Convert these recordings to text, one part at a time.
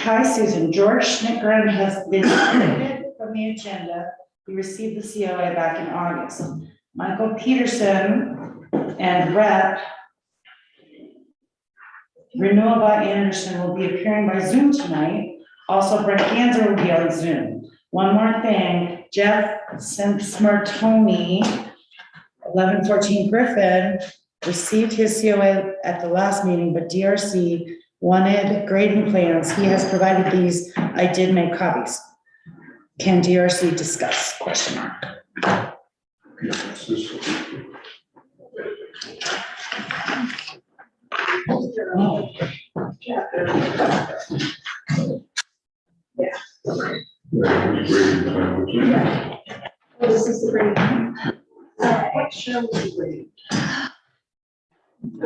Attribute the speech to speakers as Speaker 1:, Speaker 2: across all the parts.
Speaker 1: Hi, Susan. George Schnickgren has been deleted from the agenda. We received the COA back in August. Michael Peterson and Rep. Renewal by Anderson will be appearing by Zoom tonight. Also, Brett Ganser will be on Zoom. One more thing, Jeff Smartoni, 1114 Griffin, received his COA at the last meeting, but DRC wanted grading plans. He has provided these. I did make copies. Can DRC discuss? Question mark.
Speaker 2: Yes, this will be.
Speaker 1: Oh.
Speaker 2: Right, grading plan, which is-
Speaker 3: Yeah. Well, this is the great. What show was the great?
Speaker 2: I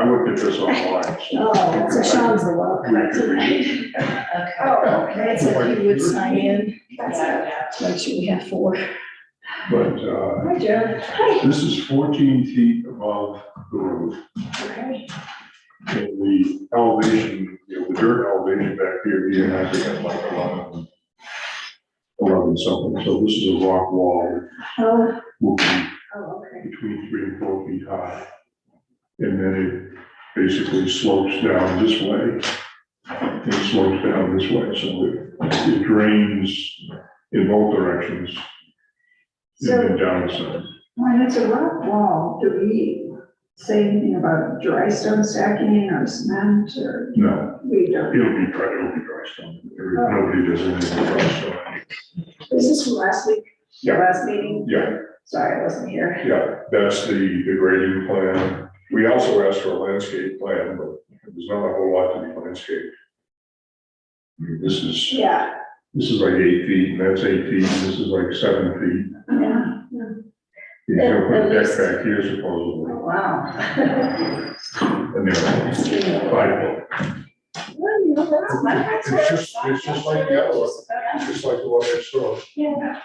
Speaker 2: looked at this online.
Speaker 3: Oh, so Sean's the one.
Speaker 2: We could read
Speaker 1: Okay.
Speaker 3: Oh, okay.
Speaker 1: So he would sign in.
Speaker 3: That's
Speaker 1: To make sure we have 4.
Speaker 2: But,
Speaker 3: Hi, Joe. Hi.
Speaker 2: this is 14 feet above the roof.
Speaker 3: Okay.
Speaker 2: And the elevation, the dirt elevation back here, you have to get like 11 something. So this is a rock wall that
Speaker 3: Oh,
Speaker 2: will be
Speaker 3: okay.
Speaker 2: between 3 and 4 feet high. And then it basically slopes down this way. And slopes down this way, so it drains in both directions.
Speaker 3: So-
Speaker 2: And then down the side.
Speaker 3: When it's a rock wall, do we say anything about dry stone stacking or cement or?
Speaker 2: No,
Speaker 3: We don't.
Speaker 2: it'll be dry stone. Nobody does anything with dry stone.
Speaker 3: Is this from last week?
Speaker 2: Yeah.
Speaker 3: Last meeting?
Speaker 2: Yeah,
Speaker 3: Sorry, I wasn't here.
Speaker 2: yeah, that's the grading plan. We also asked for a landscape plan, but there's not a whole lot to be landscaped. I mean, this is
Speaker 3: Yeah.
Speaker 2: like 8 feet, and that's 8 feet, and this is like 7 feet.
Speaker 3: Yeah.
Speaker 2: He's gonna put a
Speaker 3: At
Speaker 2: deck
Speaker 3: least-
Speaker 2: back here supposedly,
Speaker 3: Wow.
Speaker 2: and then 5 foot.
Speaker 3: Well, you know, that's my.
Speaker 2: It's just like the other one. It's just like the one next door.
Speaker 3: Yeah.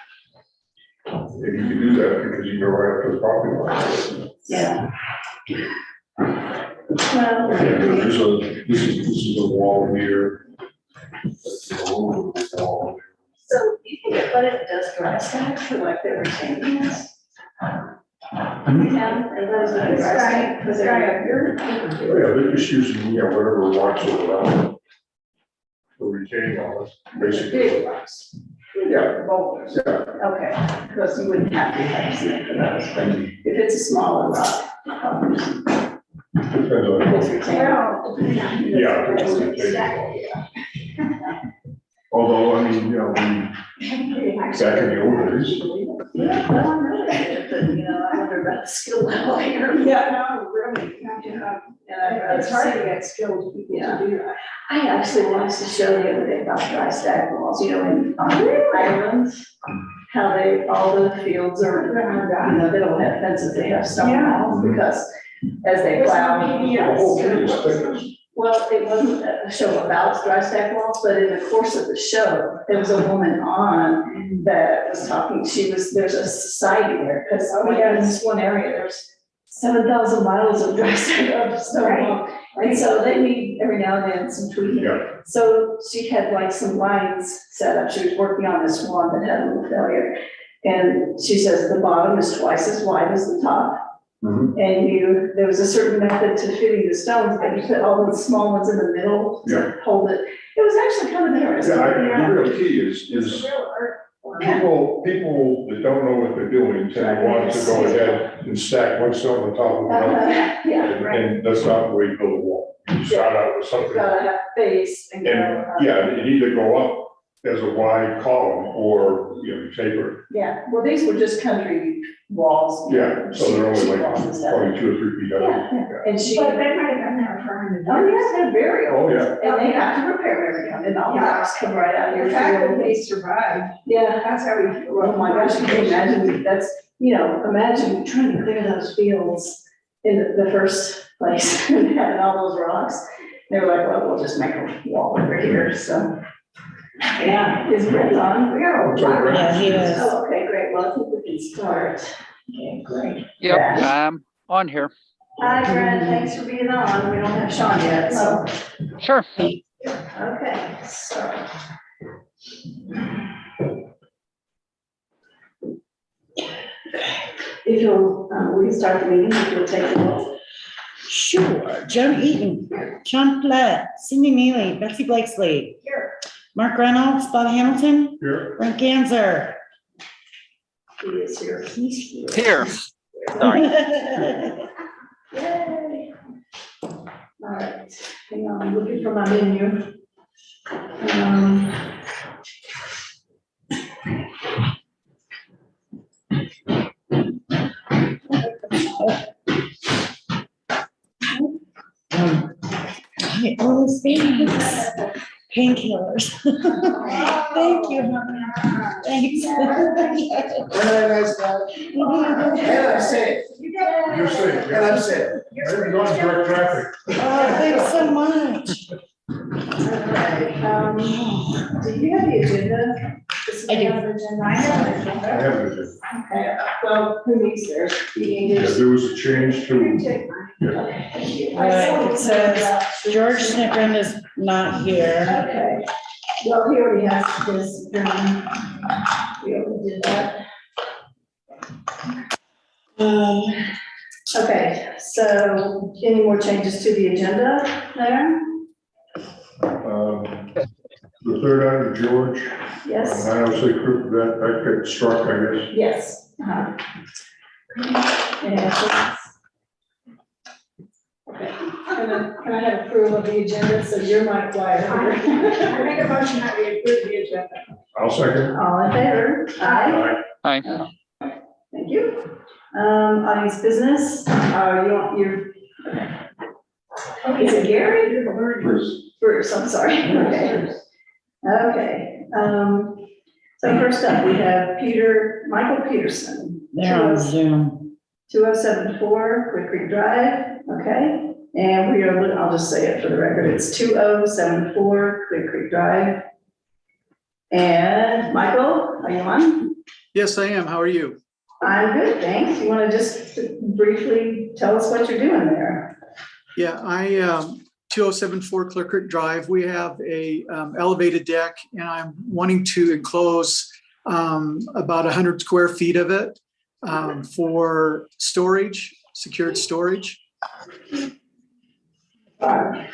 Speaker 2: And you can do that because you go right up to the property line.
Speaker 3: Yeah. Well.
Speaker 2: And this is a wall here. That's a little bit of a wall.
Speaker 3: So you think it, but it does dry stack for like the retaining walls? Yeah, it does dry stack, because they're up here.
Speaker 2: Oh, yeah, they're just using, whatever rocks are around. For retaining walls, basically.
Speaker 3: Big rocks.
Speaker 2: Yeah.
Speaker 3: Boulders.
Speaker 2: Yeah.
Speaker 3: Okay, because you wouldn't have to have cement for those, but if it's a smaller rock.
Speaker 2: Depends on.
Speaker 3: It's retaining.
Speaker 2: Yeah, it's a retaining wall. Although, I mean, back in the old days.
Speaker 3: Yeah, well, I know that, but, I wonder about the skill level here. Yeah, no, really, you have to have, it's hard to get skilled people to do that. I actually wanted to show the other day about dry stack walls, in Ireland, how all the fields are, they don't have fences, they have stone walls, because as they plow.
Speaker 2: The whole thing is thickness.
Speaker 3: Well, it wasn't a show about dry stack walls, but in the course of the show, there was a woman on that was talking, there's a society there, because in this one area, there's 7,000 miles of dry stack of stone wall. And so they need every now and then some tweaking.
Speaker 2: Yeah,
Speaker 3: So she had like some lines set up, she was working on this one that had a little failure. And she says the bottom is twice as wide as the top.
Speaker 2: Mhm.
Speaker 3: And there was a certain method to fitting the stones, but you put all the small ones in the middle to hold it. It was actually kind of interesting.
Speaker 2: the real key is
Speaker 3: It's real art.
Speaker 2: people that don't know what they're doing tend to want to go ahead and stack one stone on top of another.
Speaker 3: Yeah, right.
Speaker 2: And that's not the way you build a wall. You start out with something,
Speaker 3: Gotta have base and.
Speaker 2: and it either go up as a wide column or, taper.
Speaker 3: Yeah, well, these were just country walls.
Speaker 2: Yeah, so they're only
Speaker 3: Sheet
Speaker 2: like
Speaker 3: walls and stuff.
Speaker 2: probably 2 or 3 feet
Speaker 3: Yeah,
Speaker 2: up.
Speaker 3: yeah, and she.
Speaker 4: But they might have been there for 100 years.
Speaker 3: Oh, yeah, they're very old.
Speaker 2: Oh, yeah.
Speaker 3: And they have to repair every time, and all the
Speaker 4: Yeah.
Speaker 3: rocks come right out of your
Speaker 4: The fact that
Speaker 3: field.
Speaker 4: they survived,
Speaker 3: Yeah,
Speaker 4: that's how we.
Speaker 3: oh my gosh, can you imagine, that's, imagine trying to clear those fields in the first place, and having all those rocks. They were like, well, we'll just make a wall over here, so. Yeah, is Brett on?
Speaker 4: We got a lot.
Speaker 1: Yeah, he is.
Speaker 3: Oh, okay, great, well, I think we can start. Okay, great.
Speaker 5: Yep,
Speaker 3: Yeah.
Speaker 5: on here.
Speaker 3: Hi, Brent, thanks for being on. We don't have Sean yet, so.
Speaker 5: Sure.
Speaker 3: Okay, so. If you'll, we start the meeting, if you'll take the roll.
Speaker 1: Sure. Joan Eaton, Sean Flett, Cindy Neely, Betsy Blakesley.
Speaker 3: Here.
Speaker 1: Mark Reynolds, Bob Hamilton,
Speaker 2: Here,
Speaker 1: Brent Ganzer.
Speaker 3: He is here.
Speaker 1: He's here.
Speaker 5: Here. Sorry.
Speaker 3: Yay. All right, hang on, I'm looking for my menu.
Speaker 1: Hey, all those things. Painkillers. Thank you, honey. Thanks.
Speaker 6: And I'm safe.
Speaker 2: you're safe.
Speaker 6: And I'm safe.
Speaker 2: Maybe go in direct traffic.
Speaker 1: Oh, thanks so much.
Speaker 3: Okay, do you have the agenda? Does
Speaker 1: I do.
Speaker 3: somebody have the agenda? I have the
Speaker 2: I
Speaker 3: agenda.
Speaker 2: have it.
Speaker 3: Okay, well, who needs theirs? You need
Speaker 2: Yeah,
Speaker 3: yours?
Speaker 2: there was a change
Speaker 3: You can
Speaker 2: to,
Speaker 3: take mine.
Speaker 2: yeah.
Speaker 3: Okay, thank you.
Speaker 1: Right, it says George Snickren is not here.
Speaker 3: Okay, well, he already has his, we already did that. Okay, so any more changes to the agenda there?
Speaker 2: The third item, George,
Speaker 3: Yes?
Speaker 2: I don't say that got struck, I guess.
Speaker 3: Yes. Any questions? Okay, can I have approval of the agenda, so you're my quiet.
Speaker 4: I make a motion that we approve the agenda.
Speaker 2: I'll second.
Speaker 3: All in favor? Aye.
Speaker 2: Aye.
Speaker 3: Thank you. Audience business, you want your, okay. Is it Gary?
Speaker 2: Bruce.
Speaker 3: Bruce, I'm sorry. Okay. Okay, so first up, we have Michael Peterson.
Speaker 1: They're on Zoom.
Speaker 3: 2074 Quick Creek Drive, okay? And we are, I'll just say it for the record, it's 2074 Quick Creek Drive. And Michael, are you on?
Speaker 6: Yes, I am. How are you?
Speaker 3: I'm good, thanks. You want to just briefly tell us what you're doing there?
Speaker 6: Yeah, 2074 Clear Creek Drive. We have a elevated deck and I'm wanting to enclose about 100 square feet of it for storage, secured storage.
Speaker 3: Okay,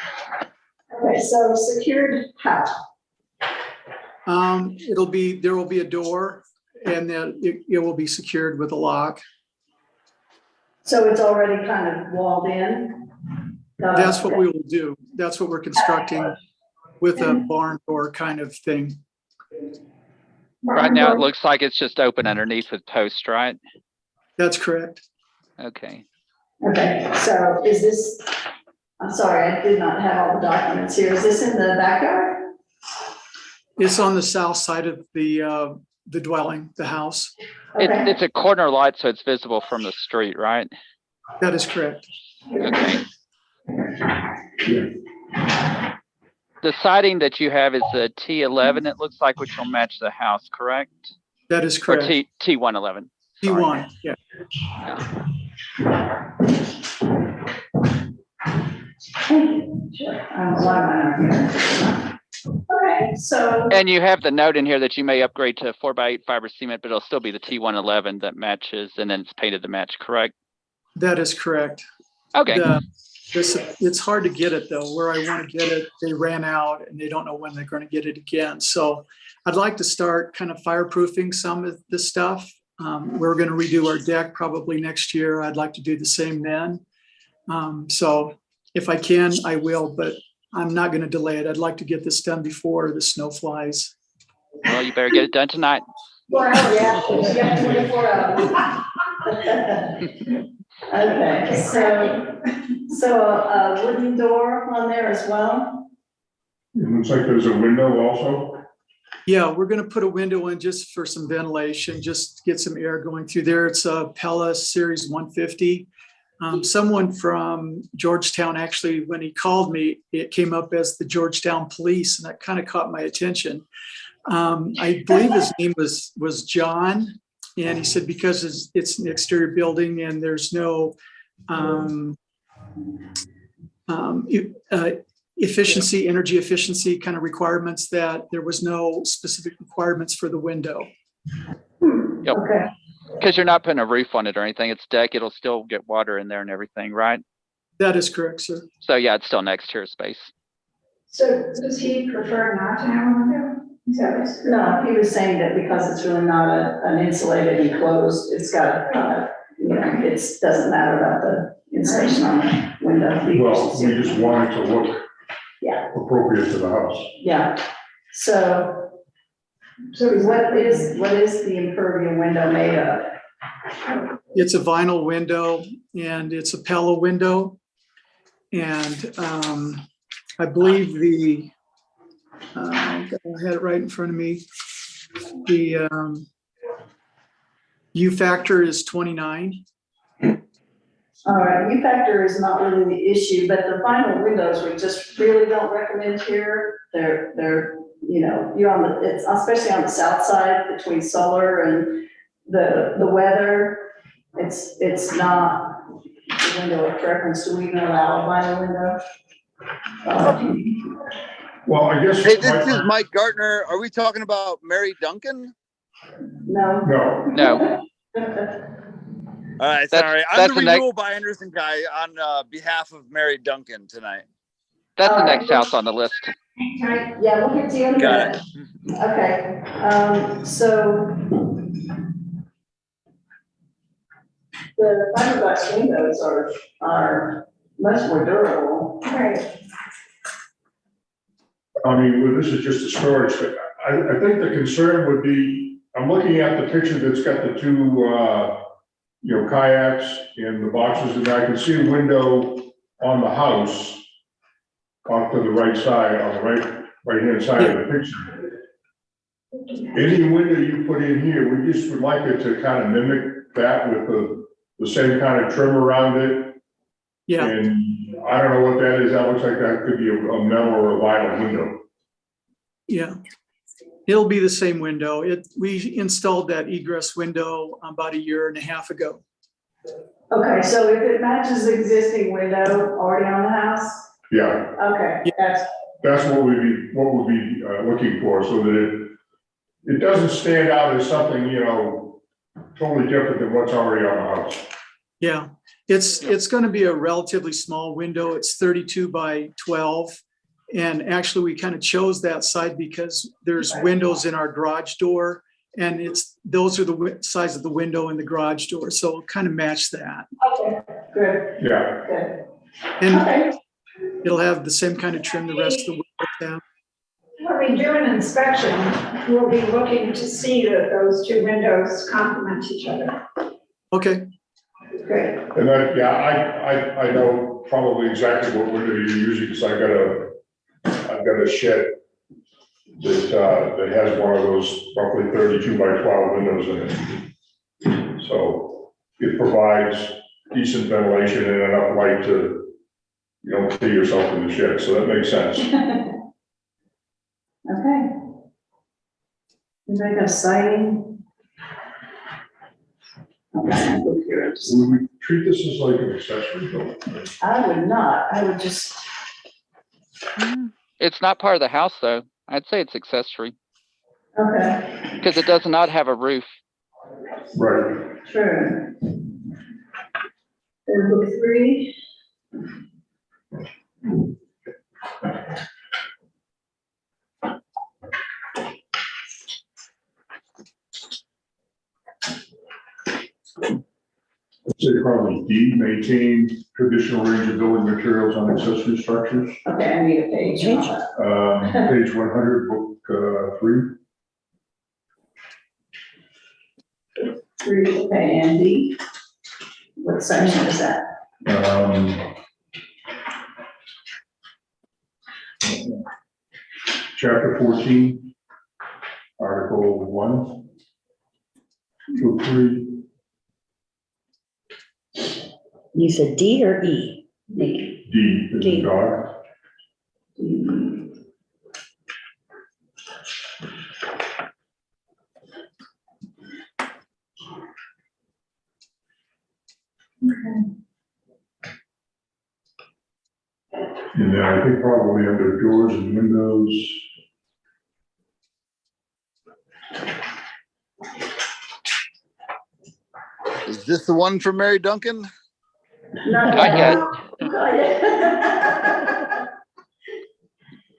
Speaker 3: so secured how?
Speaker 6: There will be a door and then it will be secured with a lock.
Speaker 3: So it's already kind of walled in?
Speaker 6: That's what we will do. That's what we're constructing with a barn door kind of thing.
Speaker 5: Right now, it looks like it's just open underneath with posts, right?
Speaker 6: That's correct.
Speaker 5: Okay.
Speaker 3: Okay, so is this, I'm sorry, I did not have all the documents here. Is this in the backyard?
Speaker 6: It's on the south side of the dwelling, the house.
Speaker 3: Okay.
Speaker 5: It's a corner lot, so it's visible from the street, right?
Speaker 6: That is correct.
Speaker 5: Okay.
Speaker 2: Yeah.
Speaker 5: The siding that you have is the T11, it looks like, which will match the house, correct?
Speaker 6: That is
Speaker 5: Or
Speaker 6: correct.
Speaker 5: T111.
Speaker 6: T1, yeah.
Speaker 3: Sure, a lot of mine are here. Okay, so,
Speaker 5: And you have the note in here that you may upgrade to 4x8 fiber cement, but it'll still be the T111 that matches, and then it's painted to match, correct?
Speaker 6: That is correct.
Speaker 5: Okay.
Speaker 6: It's hard to get it though. Where I want to get it, they ran out and they don't know when they're going to get it again. So I'd like to start kind of fireproofing some of this stuff. We're going to redo our deck probably next year. I'd like to do the same then. So if I can, I will, but I'm not going to delay it. I'd like to get this done before the snow flies.
Speaker 5: Well, you better get it done tonight.
Speaker 3: 4 hours, yeah, 24 hours. Okay, so a wooden door on there as well?
Speaker 2: It looks like there's a window also.
Speaker 6: Yeah, we're going to put a window in just for some ventilation, just get some air going through there. It's a Pella Series 150. Someone from Georgetown, actually, when he called me, it came up as the Georgetown Police, and that kind of caught my attention. I believe his name was John, and he said because it's an exterior building and there's no efficiency, energy efficiency kind of requirements, that there was no specific requirements for the window.
Speaker 5: Yep.
Speaker 3: Okay,
Speaker 5: Because you're not putting a roof on it or anything. It's deck. It'll still get water in there and everything, right?
Speaker 6: That is correct, sir.
Speaker 5: So yeah, it's still next tier space.
Speaker 4: So does he prefer not to have a window? Is that what it's?
Speaker 3: no, he was saying that because it's really not an insulated enclosed, it's got, you know, it doesn't matter about the insulation on the window.
Speaker 2: Well, we just want it to look
Speaker 3: Yeah.
Speaker 2: appropriate to the house.
Speaker 3: Yeah, so
Speaker 4: So is
Speaker 3: what is the impervium window made of?
Speaker 6: It's a vinyl window and it's a Pella window. And I believe I had it right in front of me. The U factor is 29.
Speaker 3: All right, U factor is not really the issue, but the vinyl windows, we just really don't recommend here. They're, you know, you're on the, it's especially on the south side between solar and the weather. It's not the window of preference. Do we even allow a vinyl window?
Speaker 2: Well, I guess.
Speaker 7: Hey, this is Mike Gartner. Are we talking about Mary Duncan?
Speaker 3: No.
Speaker 2: No,
Speaker 5: No.
Speaker 7: All right,
Speaker 5: That's-
Speaker 7: sorry. I'm
Speaker 5: that's
Speaker 7: the
Speaker 5: the next-
Speaker 7: renewal by Anderson guy on behalf of Mary Duncan tonight.
Speaker 5: That's the
Speaker 3: All right.
Speaker 5: next house on the list.
Speaker 3: Yeah, we'll get to you in a
Speaker 7: Got
Speaker 3: minute. Okay, so the fiberglass windows are much more durable.
Speaker 4: Right.
Speaker 2: I mean, well, this is just a storage thing. I think the concern would be, I'm looking at the picture that's got the two, you know, kayaks and the boxes, and I can see a window on the house off to the right side, on the right-hand side of the picture. Any window you put in here, we just would like it to kind of mimic that with the same kind of trim around it.
Speaker 6: Yeah,
Speaker 2: And I don't know what that is. That looks like that could be a metal or a vinyl window.
Speaker 6: yeah. It'll be the same window. We installed that egress window about 1.5 years ago.
Speaker 3: Okay, so if it matches the existing window already on the house,
Speaker 2: Yeah,
Speaker 3: okay,
Speaker 2: that's what we'd be looking for, so that it doesn't stand out as something, you know, totally different than what's already on the house.
Speaker 6: Yeah, it's going to be a relatively small window. It's 32 by 12. And actually, we kind of chose that side because there's windows in our garage door, and those are the size of the window in the garage door. So it'll kind of match that.
Speaker 3: okay, good,
Speaker 2: Yeah,
Speaker 3: good.
Speaker 6: And
Speaker 3: Okay,
Speaker 6: it'll have the same kind of trim the rest of the windows have.
Speaker 4: When we do an inspection, we'll be looking to see that those two windows complement each other.
Speaker 6: Okay,
Speaker 3: great.
Speaker 2: and that, yeah, I know probably exactly what window you're using, because I've got a shed that has one of those roughly 32 by 12 windows in it. So it provides decent ventilation and enough light to, you know, see yourself in the shed, so that makes sense.
Speaker 3: Okay. Anybody got siding? Okay, look here.
Speaker 2: Would we treat this as like an accessory building?
Speaker 3: I would not, I would just,
Speaker 5: It's not part of the house though. I'd say it's accessory
Speaker 3: okay,
Speaker 5: because it does not have a roof.
Speaker 2: Right.
Speaker 3: true. And book 3.
Speaker 2: Let's say probably D, maintain traditional range of building materials on accessory structures.
Speaker 3: Okay, I need a page. on that.
Speaker 2: Page 100, book 3.
Speaker 3: 3, okay, and D. What section is that?
Speaker 2: Chapter 14, Article 1, book 3.
Speaker 8: You said D or E?
Speaker 3: D.
Speaker 2: D is
Speaker 8: D.
Speaker 2: the dog.
Speaker 3: D.
Speaker 2: probably under doors and windows.
Speaker 7: Is this the one from Mary Duncan?
Speaker 5: Not yet.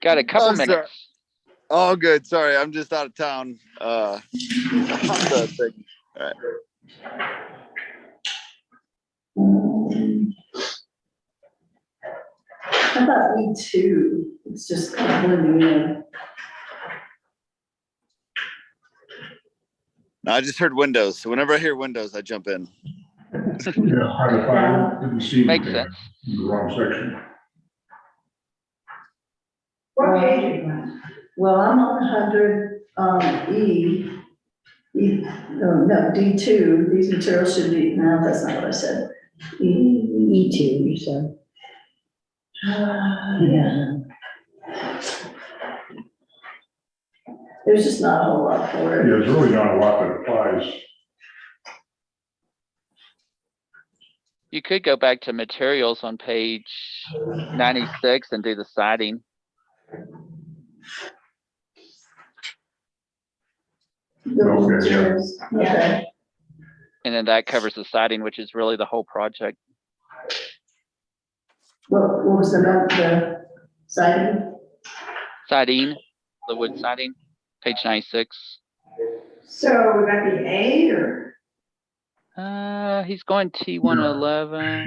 Speaker 5: Got a couple
Speaker 7: Oh, sorry.
Speaker 5: minutes.
Speaker 7: Oh, good. Sorry, I'm just out of town. On the thing. All right.
Speaker 3: How about E2? It's just kind of blending in.
Speaker 7: No, I just heard Windows. So whenever I hear Windows, I jump in.
Speaker 2: Yeah, hard to find, didn't see
Speaker 5: Makes
Speaker 2: anything
Speaker 5: sense.
Speaker 2: in the wrong section.
Speaker 4: What page are you on?
Speaker 3: Well, I'm on 100, no, D2. These materials should be, no, that's not what I said.
Speaker 8: E2, you said.
Speaker 3: Yeah. There's just not a whole lot for
Speaker 2: Yeah,
Speaker 3: it.
Speaker 2: there's really not a lot that applies.
Speaker 5: You could go back to materials on page 96 and do the siding.
Speaker 3: Building
Speaker 2: Okay, yeah.
Speaker 3: materials. Okay.
Speaker 5: And then that covers the siding, which is really the whole project.
Speaker 3: What was the siding?
Speaker 5: Siding, the wood siding, page 96.
Speaker 4: So would that be A or?
Speaker 5: He's going T111.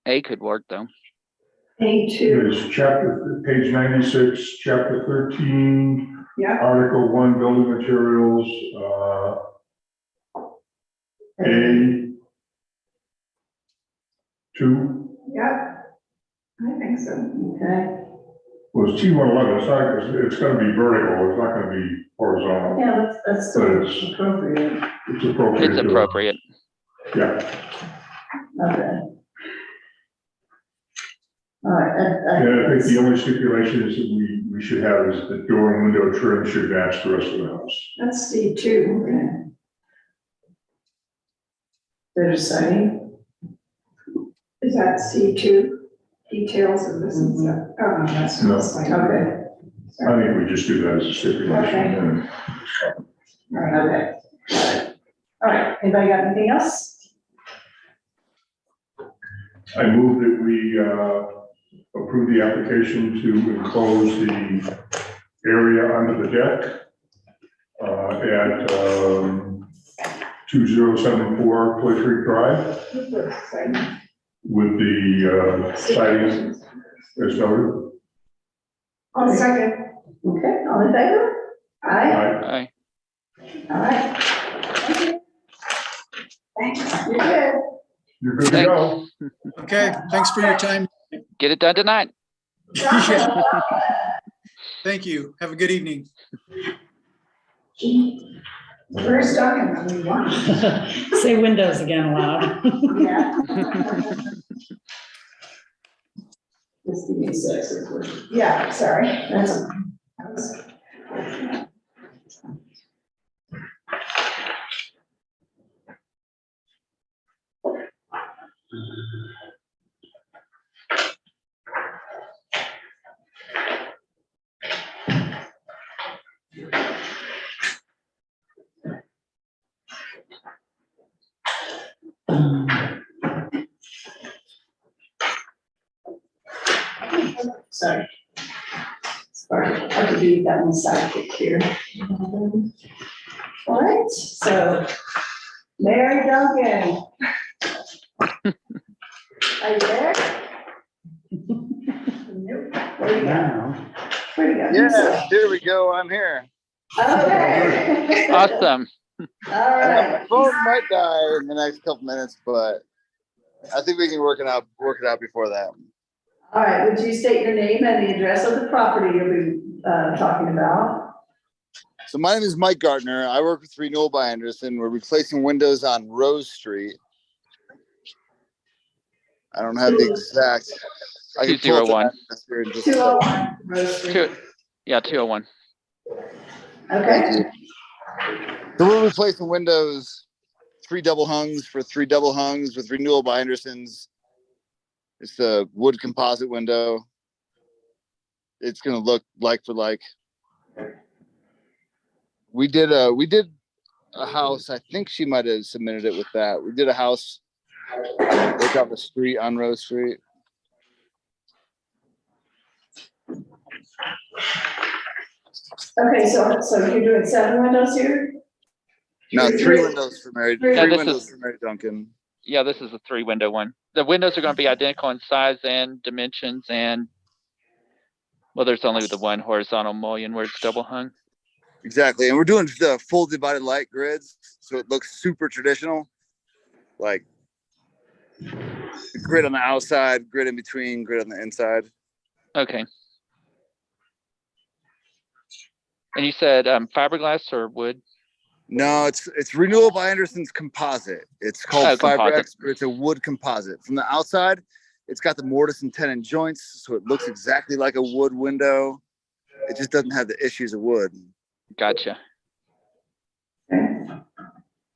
Speaker 5: A could work though.
Speaker 3: A2.
Speaker 2: There's chapter, page 96, chapter 13,
Speaker 4: Yeah.
Speaker 2: article 1, building materials, A2.
Speaker 4: Yep. I think so.
Speaker 3: Okay.
Speaker 2: Well, it's T111, it's gonna be vertical, it's not gonna be horizontal.
Speaker 3: Yeah, that's still
Speaker 2: But it's-
Speaker 3: appropriate.
Speaker 2: It's appropriate.
Speaker 5: It's appropriate.
Speaker 2: Yeah,
Speaker 3: Okay. All right.
Speaker 2: and I think the only stipulation is that we should have is the door and window trim should match the rest of the house.
Speaker 4: That's C2.
Speaker 3: Okay. There's siding.
Speaker 4: Is that C2? Details of this and stuff? Oh, no, that's
Speaker 2: No.
Speaker 4: not like.
Speaker 3: Okay.
Speaker 2: I think we just do that as a stipulation.
Speaker 4: Okay.
Speaker 2: and-
Speaker 4: All right.
Speaker 3: Okay. All right. Anybody got anything else?
Speaker 2: I move that we approve the application to enclose the area under the deck at 2074 Clay Creek Drive with the siding as noted.
Speaker 4: I'll second.
Speaker 3: Okay, all in favor? Aye.
Speaker 5: Aye.
Speaker 3: All right.
Speaker 4: Thanks.
Speaker 3: You're good.
Speaker 2: You're good to go.
Speaker 6: Okay, thanks for your time.
Speaker 5: Get it done tonight.
Speaker 6: Yeah. Thank you. Have a good evening.
Speaker 4: Where's Duncan? We won.
Speaker 1: Say windows again aloud.
Speaker 3: Yeah. Just give me a sec.
Speaker 4: Yeah, sorry.
Speaker 3: That's, sorry. Sorry, I have to do that one sidekick here. All right, so Mary Duncan. Are you there? Nope. Where you go? Where you go?
Speaker 7: Yeah, here we go. I'm here.
Speaker 3: Okay.
Speaker 5: Awesome.
Speaker 3: All
Speaker 7: My
Speaker 3: right.
Speaker 7: phone might die in the next couple minutes, but I think we can work it out before that.
Speaker 3: All right, would you state your name and the address of the property you'll be talking about?
Speaker 7: So my name is Mike Gardner. I work with Renewal by Anderson. We're replacing windows on Rose Street. I don't have the exact. I can pull it
Speaker 5: 201.
Speaker 7: up here in just a second.
Speaker 3: 201 Rose Street.
Speaker 5: Yeah, 201.
Speaker 3: Okay,
Speaker 7: Thank you. So we're replacing windows, 3 double hungs for 3 double hungs with Renewal by Anderson's It's the wood composite window. It's gonna look like for like. We did a house. I think she might have submitted it with that. We did a house right off the street on Rose Street.
Speaker 3: Okay, so you're doing 7 windows here?
Speaker 7: No, 3 windows for Mary.
Speaker 3: Yeah,
Speaker 7: 3
Speaker 5: this
Speaker 7: windows
Speaker 5: is-
Speaker 7: for Mary Duncan.
Speaker 5: Yeah, this is a 3-window one. The windows are gonna be identical in size and dimensions and, well, there's only the one horizontal mullion where it's double hung.
Speaker 7: Exactly, and we're doing the full divided light grids, so it looks super traditional. Like the grid on the outside, grid in between, grid on the inside.
Speaker 5: Okay. And you said fiberglass or wood?
Speaker 7: No, it's Renewal by Anderson's composite. It's called
Speaker 5: Oh, composite.
Speaker 7: FiberX, but it's a wood composite. From the outside, it's got the mortise and tenon joints, so it looks exactly like a wood window. It just doesn't have the issues of wood.
Speaker 5: Gotcha.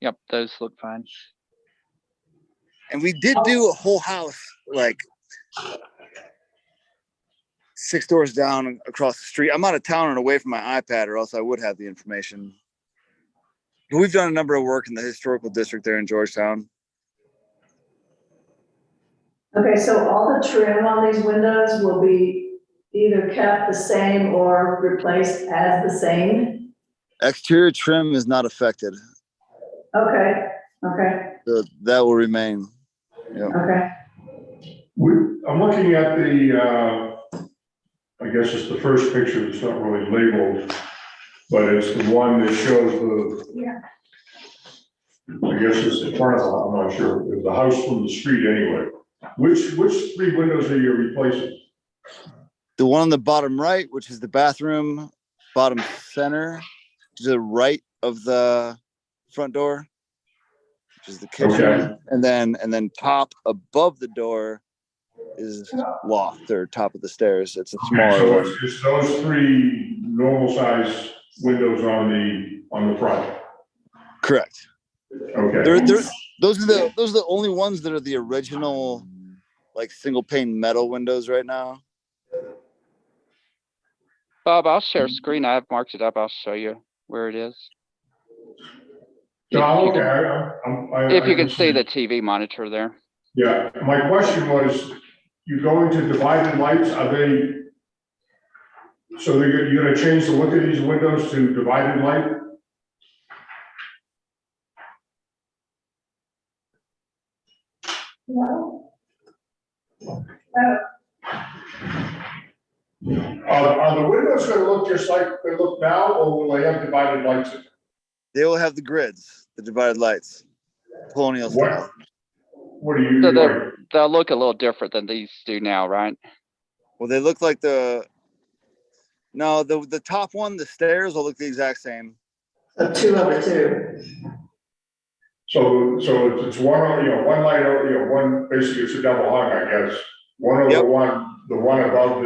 Speaker 5: Yep, those look fine.
Speaker 7: And we did do a whole house like 6 doors down across the street. I'm out of town and away from my iPad, or else I would have the information. But we've done a number of work in the historical district there in Georgetown.
Speaker 3: Okay, so all the trim on these windows will be either kept the same or replaced as the same?
Speaker 7: Exterior trim is not affected,
Speaker 3: Okay,
Speaker 7: so that will remain. Yep.
Speaker 3: okay.
Speaker 2: I'm looking at I guess it's the first picture, it's not really labeled, but it's the one that shows
Speaker 3: Yeah.
Speaker 2: I guess it's the front of it, I'm not sure, it's the house from the street anyway. Which 3 windows are you replacing?
Speaker 7: The one on the bottom right, which is the bathroom, bottom center, to the right of the front door, which is the kitchen,
Speaker 2: Okay.
Speaker 7: and then top above the door is loft, or top of the stairs. It's a smaller
Speaker 2: So
Speaker 7: one.
Speaker 2: it's those 3 normal size windows on the front.
Speaker 7: Correct.
Speaker 2: Okay.
Speaker 7: Those are the only ones that are the original, like single pane metal windows right now.
Speaker 5: Bob, I'll share screen. I've marked it up. I'll show you where it is.
Speaker 2: No, okay.
Speaker 5: If you can see the TV monitor there.
Speaker 2: Yeah, my question was, you go into divided lights, are they, so you're gonna change the look of these windows to divided light?
Speaker 3: Well,
Speaker 2: Are the windows gonna look just like they look now, or will they have divided lights in them?
Speaker 7: They will have the grids, the divided lights, colonial style.
Speaker 2: What do you,
Speaker 5: So
Speaker 2: like,
Speaker 5: they'll look a little different than these do now, right?
Speaker 7: Well, they look like the top one, the stairs will look the exact same.
Speaker 3: so 2 over 2.
Speaker 2: so it's one, one light, one, basically it's a double hung, I guess. One over
Speaker 7: Yep.
Speaker 2: the one above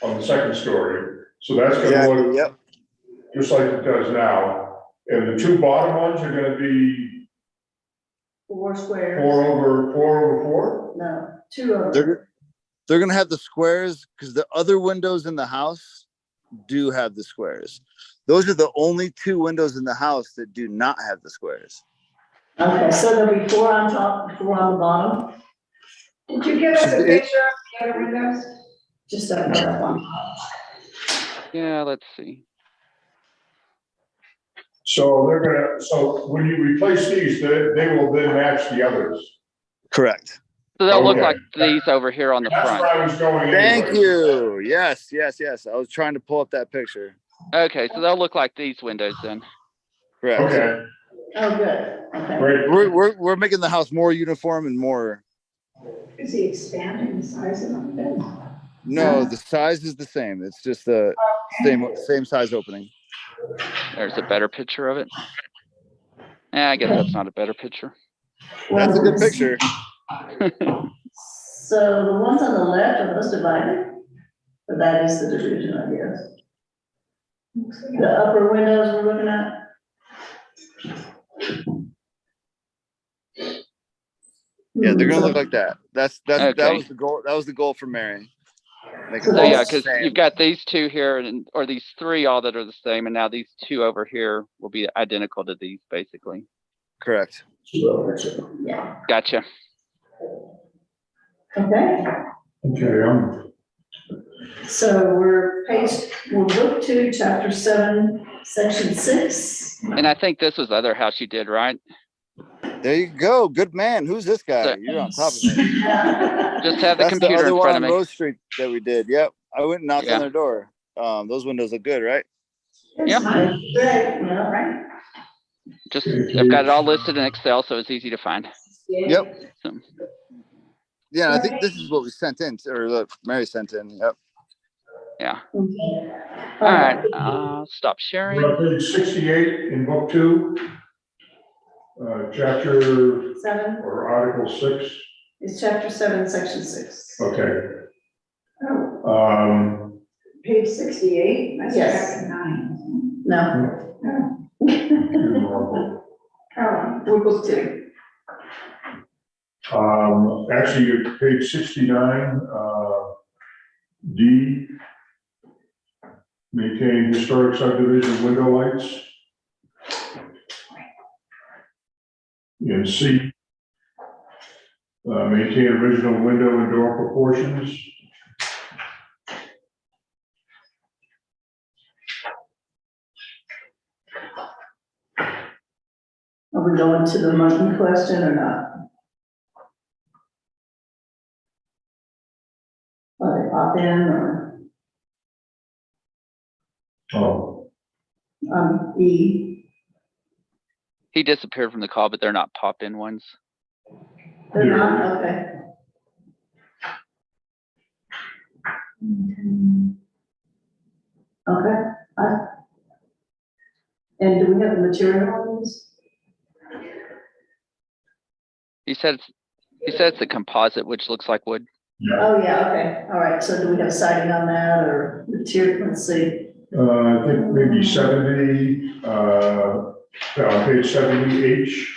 Speaker 2: on the second story, so that's gonna
Speaker 7: Exactly,
Speaker 2: look
Speaker 7: yep.
Speaker 2: just like it does now. And the 2 bottom ones are gonna be
Speaker 3: 4 squares.
Speaker 2: 4 over 4?
Speaker 3: No, 2 over.
Speaker 7: They're gonna have the squares because the other windows in the house do have the squares. Those are the only 2 windows in the house that do not have the squares.
Speaker 3: Okay, so there'll be 4 on top, 4 on the bottom,
Speaker 4: Did you give us a picture of the other windows?
Speaker 3: just up that one.
Speaker 5: Yeah, let's see.
Speaker 2: So so when you replace these, they will then match the others.
Speaker 7: Correct.
Speaker 5: So they'll look
Speaker 2: Okay.
Speaker 5: like these over here on the
Speaker 2: That's
Speaker 5: front.
Speaker 2: where I was going
Speaker 7: Thank
Speaker 2: anyway.
Speaker 7: you. Yes. I was trying to pull up that picture.
Speaker 5: Okay, so they'll look like these windows then.
Speaker 7: Correct.
Speaker 2: Okay,
Speaker 3: Oh, good, okay.
Speaker 2: great.
Speaker 7: We're making the house more uniform and more.
Speaker 4: Is he expanding the size of them?
Speaker 7: No, the size is the same. It's just the same size opening.
Speaker 5: There's a better picture of it. I guess that's not a better picture.
Speaker 7: That's a good picture.
Speaker 3: So the ones on the left are those divided? But that is the division, I guess. The upper windows we're looking at?
Speaker 7: Yeah, they're gonna look like that. That
Speaker 5: Okay.
Speaker 7: was the goal. That was the goal for Mary. Make
Speaker 3: So
Speaker 7: them
Speaker 5: So
Speaker 7: all
Speaker 5: yeah,
Speaker 7: the
Speaker 5: because
Speaker 7: same.
Speaker 5: you've got these two here or these three all that are the same, and now these two over here will be identical to these basically.
Speaker 7: Correct.
Speaker 3: Yeah,
Speaker 5: Gotcha.
Speaker 3: okay.
Speaker 2: Okay,
Speaker 3: So we'll look to chapter 7, section 6.
Speaker 5: And I think this was the other house you did, right?
Speaker 7: There you go. Good man. Who's this guy?
Speaker 5: So-
Speaker 7: You're on top of it.
Speaker 5: Just have the
Speaker 7: That's the
Speaker 5: computer
Speaker 7: other
Speaker 5: in
Speaker 7: one
Speaker 5: front
Speaker 7: on
Speaker 5: of me.
Speaker 7: Rose Street that we did. Yep. I went and knocked
Speaker 5: Yeah.
Speaker 7: on their door. Those windows look good, right?
Speaker 5: Yep.
Speaker 3: Great, yeah, right.
Speaker 5: Just I've got it all listed in Excel, so it's easy to find.
Speaker 7: Yep.
Speaker 5: So,
Speaker 7: Yeah, I think this is what we sent in, or that Mary sent in. Yep.
Speaker 5: yeah.
Speaker 3: Okay.
Speaker 5: All right. Stop sharing.
Speaker 2: we're on page 68 in book 2, chapter
Speaker 3: 7
Speaker 2: or article 6.
Speaker 3: is chapter 7, section 6.
Speaker 2: Okay.
Speaker 4: Oh, page 68, that's
Speaker 3: Yes.
Speaker 4: chapter 9.
Speaker 3: No.
Speaker 4: Oh,
Speaker 3: We're book 2.
Speaker 2: Actually, at page 69, D, maintain historic subdivision window lights. And C, maintain original window and door proportions.
Speaker 3: Are we going to the monkey question or not? Are they pop in or
Speaker 2: Oh,
Speaker 3: E?
Speaker 5: He disappeared from the call, but they're not pop-in ones.
Speaker 3: They're
Speaker 2: Yeah.
Speaker 3: not, okay. Okay. And do we have the material on these?
Speaker 5: He said it's a composite, which looks like wood.
Speaker 2: yeah.
Speaker 3: Oh, yeah, okay, all right, so do we have siding on that or material, let's see.
Speaker 2: I think maybe 70, on page 70H,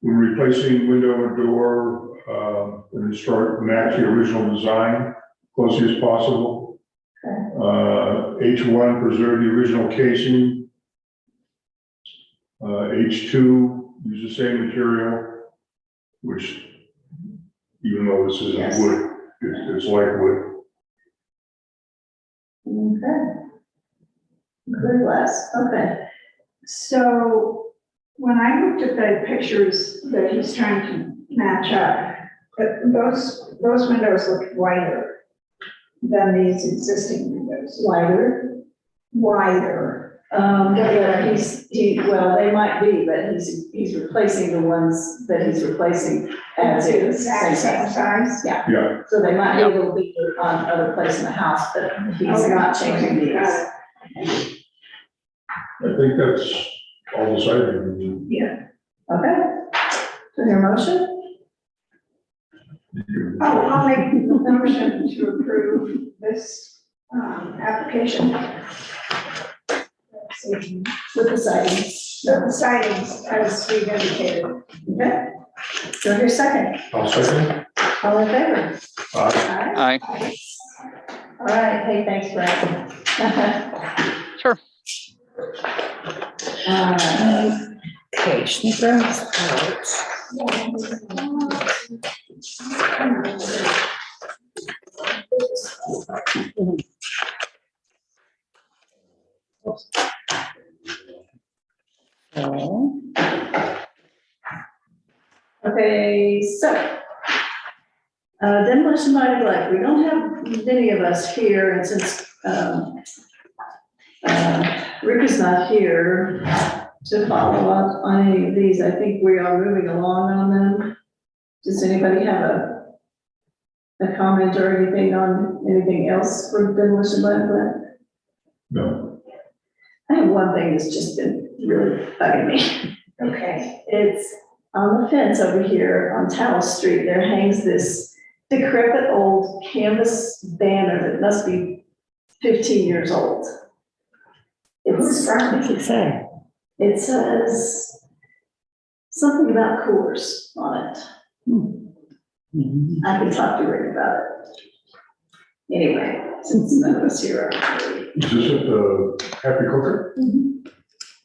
Speaker 2: when replacing window and door, and historic match the original design closely as possible. H1, preserve the original casing. H2, use the same material, which even though this
Speaker 3: Yes.
Speaker 2: isn't wood, it's like wood.
Speaker 3: Okay. Clear glass, okay.
Speaker 4: so when I looked at the pictures that he's trying to match up, those windows look wider than these existing windows. Wider.
Speaker 3: Yeah, well, they might be, but he's replacing the ones that he's replacing as is.
Speaker 4: Exact same size.
Speaker 3: Yeah,
Speaker 2: Yeah,
Speaker 3: so they might be a little bigger on other place in the house, but he's
Speaker 4: Okay.
Speaker 3: not changing these.
Speaker 4: Got
Speaker 2: I think that's all decided.
Speaker 4: Yeah.
Speaker 3: Okay. So your motion?
Speaker 4: I'll make the motion to approve this, application. Let's see.
Speaker 3: With the sightings.
Speaker 4: The sightings as we've indicated.
Speaker 3: Okay. Do I hear second?
Speaker 2: I'll second.
Speaker 3: All in favor?
Speaker 2: Aye.
Speaker 5: Aye.
Speaker 3: All right, hey, thanks, Brad.
Speaker 5: Sure.
Speaker 8: Okay, Schneeberg's out.
Speaker 3: So. Okay, so. Demolition by neglect, we don't have many of us here, and since, Rick is not here to follow up on any of these, I think we are moving along on them. Does anybody have a comment or anything on anything else for demolition by neglect?
Speaker 2: No.
Speaker 3: I have one thing that's just been really bugging me.
Speaker 4: Okay.
Speaker 3: It's on the fence over here on Taos Street, there hangs this decrepit old canvas banner that must be 15 years old.
Speaker 8: What's it say?
Speaker 3: It says something about Coors on it.
Speaker 1: Mhm.
Speaker 3: I can talk to Rick about it. Anyway, since none of us here are.
Speaker 2: Is this at the Happy Cooker?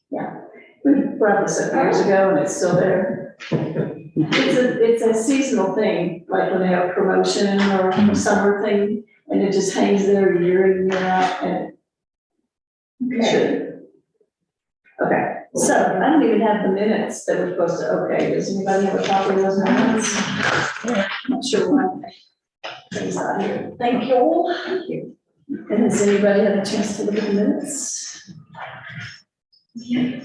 Speaker 3: Yeah, we brought this up years ago and it's still there. It's a seasonal thing, like when they have a promotion or a summer thing, and it just hangs there year in, year out, and it should. Okay, so I don't even have the minutes that we're supposed to, okay, does anybody have a copy of those minutes? Not sure why. Things out here. Thank you all. Thank you. And has anybody had a chance to look at the minutes? Yeah.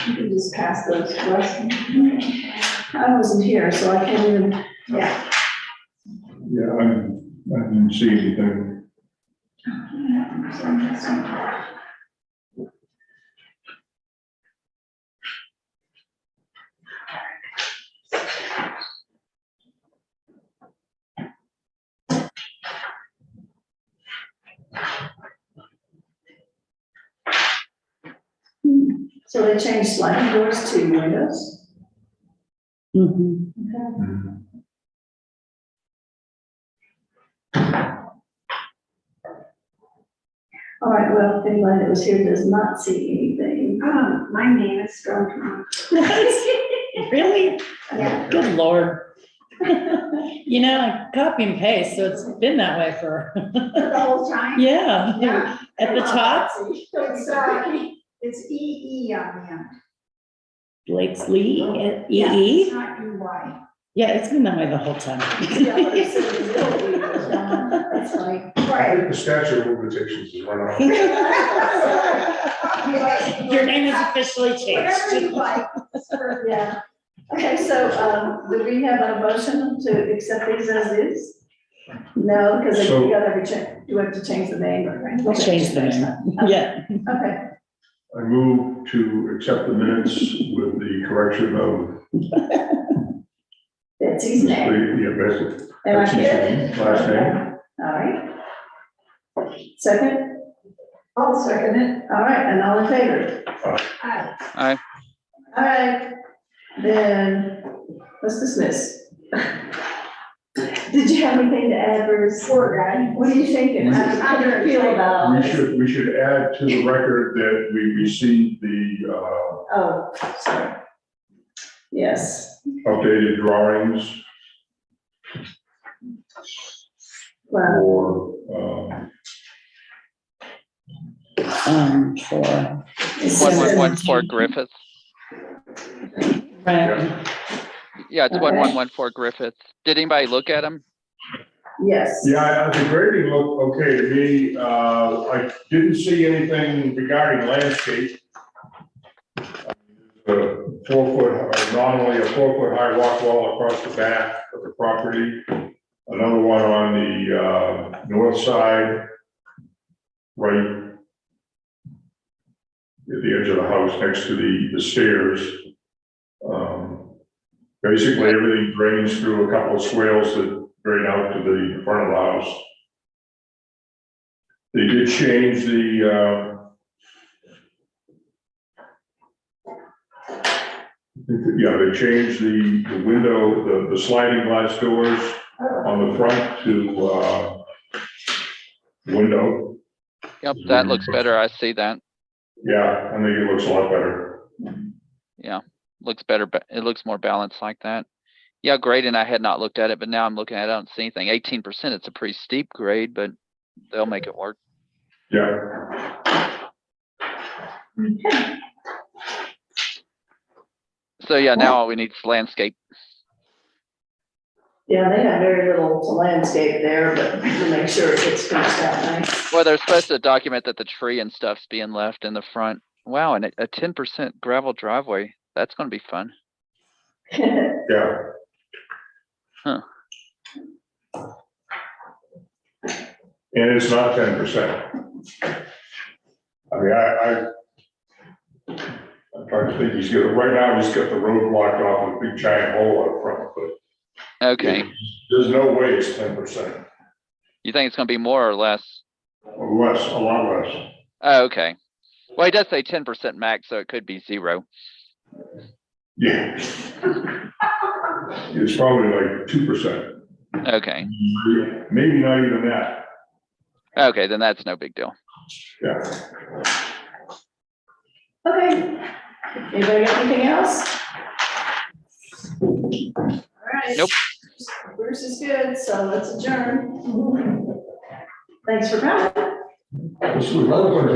Speaker 3: You can just pass those to us. I wasn't here, so I can't even, yeah.
Speaker 2: Yeah, I didn't see anything.
Speaker 3: So they changed sliding doors to windows?
Speaker 1: Mhm.
Speaker 2: Mhm.
Speaker 3: All right, well, if anybody that was here does not see anything.
Speaker 4: My name is spelled wrong.
Speaker 1: Really?
Speaker 4: Yeah.
Speaker 1: Good Lord. You know, I copy and paste, so it's been that way for,
Speaker 4: The whole time?
Speaker 1: yeah.
Speaker 4: Yeah.
Speaker 1: At the top,
Speaker 4: It's EE on the end.
Speaker 1: Blake's Lee,
Speaker 4: Yeah,
Speaker 1: EE.
Speaker 4: it's not EY.
Speaker 1: Yeah, it's been that way the whole time.
Speaker 3: Yeah, but it said it was little league, that's right.
Speaker 2: I think the statute of limitations is run out.
Speaker 1: Your name is officially
Speaker 4: Whatever you
Speaker 1: changed.
Speaker 4: like.
Speaker 3: Yeah. Okay, so, do we have a motion to accept these as is? No, because
Speaker 2: So-
Speaker 3: you gotta do we have to change the name, right?
Speaker 1: We'll change the name, yeah.
Speaker 3: Okay,
Speaker 2: I move to accept the minutes with the correction of.
Speaker 3: Betsy's name.
Speaker 2: Yeah, Betsy.
Speaker 3: And I
Speaker 2: Betsy's
Speaker 3: did.
Speaker 2: name, last name.
Speaker 3: All right. Second,
Speaker 4: I'll second it.
Speaker 3: all right, and all in favor?
Speaker 4: Aye.
Speaker 3: All right, then, let's dismiss. Did you have anything to add, Bruce?
Speaker 4: Poor guy.
Speaker 3: What are you thinking? How do you feel about?
Speaker 2: We should add to the record that we received the,
Speaker 3: Oh, sorry. Yes,
Speaker 2: updated drawings
Speaker 3: well,
Speaker 2: for,
Speaker 1: For,
Speaker 5: 1114 Griffith.
Speaker 1: right,
Speaker 5: Yeah, it's
Speaker 3: Okay.
Speaker 5: 1114 Griffith. Did anybody look at them?
Speaker 3: yes.
Speaker 2: yeah, the grading looked okay to me. I didn't see anything regarding landscape. The 4-foot, nominally a 4-foot high rock wall across the back of the property. Another one on the, north side, right at the edge of the house, next to the stairs. Basically, everything drains through a couple of swales that drain out to the front of the house. They did change the, they changed the window, the sliding glass doors on the front to, window.
Speaker 5: Yep, that looks better. I see that.
Speaker 2: Yeah, I think it looks a lot better.
Speaker 5: Yeah, looks better, but it looks more balanced like that. Yeah, grade, and I had not looked at it, but now I'm looking at it, I don't see anything. 18%, it's a pretty steep grade, but they'll make it work.
Speaker 2: Yeah,
Speaker 5: So yeah, now all we need is landscape.
Speaker 3: Yeah, they have very little to landscape there, but to make sure it gets finished out nice.
Speaker 5: Well, they're supposed to document that the tree and stuff's being left in the front. Wow, and a 10% gravel driveway, that's gonna be fun.
Speaker 2: yeah.
Speaker 5: Huh.
Speaker 2: And it's not 10%. I mean, I'm trying to think, he's got, right now, he's got the road blocked off with a big giant hole out front, but
Speaker 5: Okay,
Speaker 2: there's no way it's 10%,
Speaker 5: you think it's gonna be more or less?
Speaker 2: or less, a lot less.
Speaker 5: Oh, okay. Well, he does say 10% max, so it could be 0.
Speaker 2: Yeah. It's probably like 2%,
Speaker 5: Okay,
Speaker 2: maybe not even that,
Speaker 5: okay, then that's no big deal.
Speaker 2: yeah.
Speaker 3: Okay, anybody got anything else? All right.
Speaker 5: Nope.
Speaker 3: Bruce is good, so let's adjourn. Thanks for coming.
Speaker 2: This was relevant.